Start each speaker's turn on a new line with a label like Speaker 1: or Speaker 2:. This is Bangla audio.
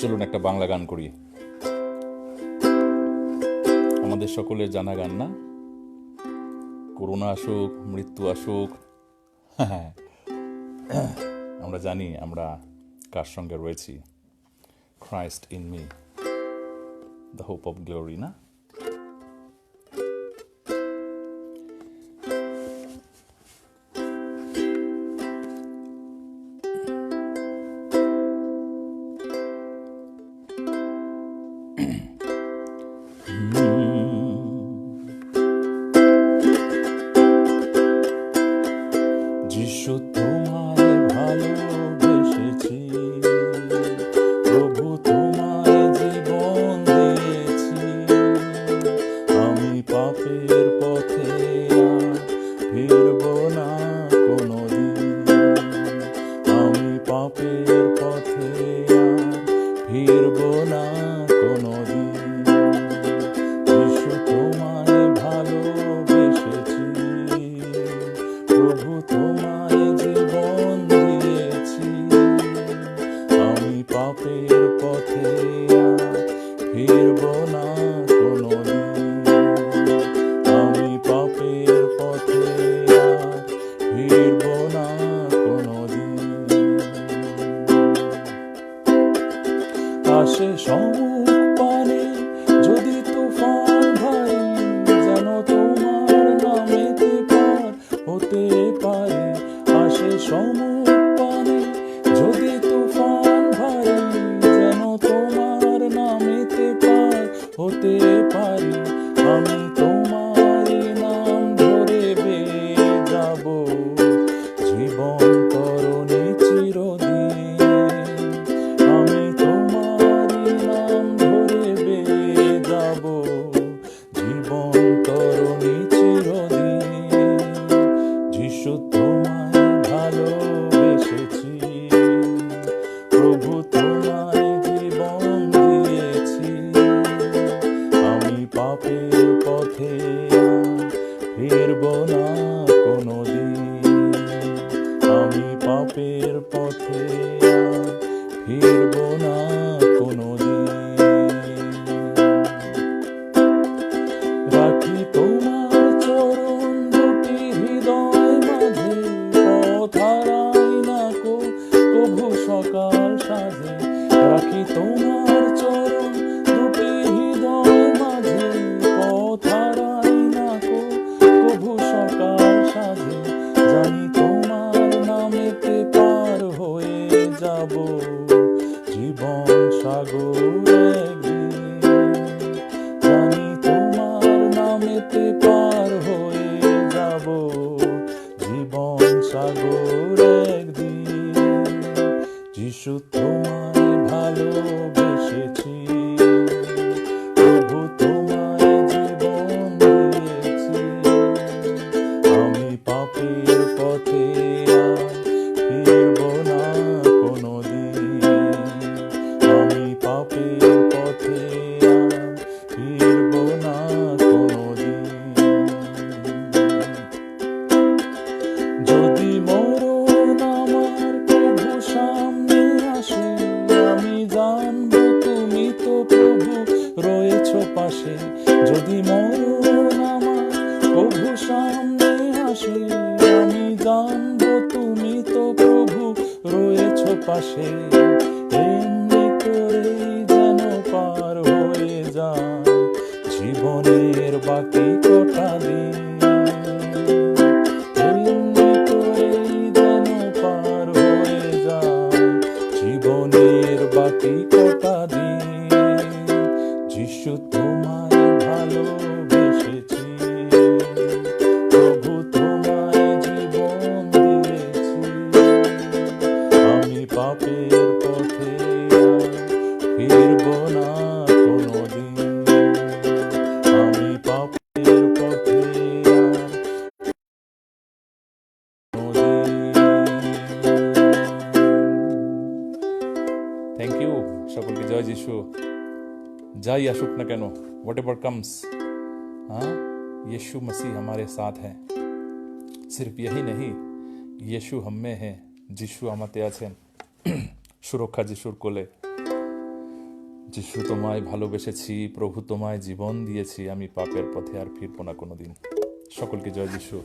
Speaker 1: চলুন একটা বাংলা গান করি, আমাদের সকলের জানা গান না? করোনা আসুক, মৃত্যু আসুক, আমরা জানি আমরা কার সঙ্গে রয়েছি। Christ in me, the hope of glory, না? যিশু তোমায় ভালোবেসেছি, প্রভু তোমায় জীবন দিয়েছি। আমি পাপের পথে আর ফিরব না কোনোদিন, আমি পাপের পথে আর ফিরব না কোনোদিন। যিশু তোমায় ভালোবেসেছি, প্রভু তোমায় জীবন দিয়েছি। আমি পাপের পথে আর ফিরব না কোনোদিন, আমি পাপের পথে আর ফিরব না কোনোদিন। আসে সমুখ পানে যদি তুফান ভারী, যেন তোমার নামেতে পার হতে পারে। আসে সমুখ পানে যদি তুফান ভারী, যেন তোমার নামেতে পার হতে পারি। আমি তোমার নাম ধরে বেয়ে যাব জীবন তরণী চিরদিন। আমি তোমার নাম ধরে বেয়ে যাব জীবন তরণী চিরদিন। যিশু তোমায় ভালোবেসেছি, প্রভু তোমায় জীবন দিয়েছি। আমি পাপের পথে আর ফিরব না কোনোদিন, আমি পাপের পথে আর ফিরব না কোনোদিন। রাখি তোমার চরণ দুটি হৃদয় মাঝে, পথ হারাই না কভু সকাল সাজে। রাখি তোমার চরণ দুটি হৃদয় মাঝে, পথ হারাই না কভু সকাল সাজে। জানি তোমার নামেতে পার হয়ে যাব জীবন সাগর একদিন। জানি তোমার নামেতে পার হয়ে যাব জীবন সাগর একদিন। যিশু তোমায় ভালোবেসেছি, প্রভু তোমায় জীবন দিয়েছি। আমি পাপের পথে আর ফিরব না কোনোদিন, আমি পাপের পথে আর ফিরব না কোনোদিন। যদি মরণ আমার প্রভু সামনে আসে, আমি জানবো তুমি তো প্রভু রয়েছ পাশে। যদি মরণ আমার প্রভু সামনে আসে, আমি জানবো তুমি তো প্রভু রয়েছ পাশে। এমনি করেই যেন পার হয়ে যায় জীবনের বাকি কটা দিন। এমনি করেই যেন পার হয়ে যায় জীবনের বাকি কটা দিন। যিশু তোমায় ভালোবেসেছি, প্রভু তোমায় জীবন দিয়েছি। আমি পাপের পথে আর ফিরব না কোনোদিন, আমি পাপের পথে আর থ্যাংক ইউ সকলকে। জয় যিশু। যাই আসুক না কেন, व्हाट एवर कम्स, हाँ, यीशु मसीह हमारे साथ है। सिर्फ यही नहीं, यीशु हम में है, যিশু আমাতে আছেন। সুরক্ষা যিশুর কোলে। যিশু তোমায় ভালোবেসেছি, প্রভু তোমায় জীবন দিয়েছি, আমি পাপের পথে আর ফিরবো না কোনোদিন। সকলকে জয় যিশু।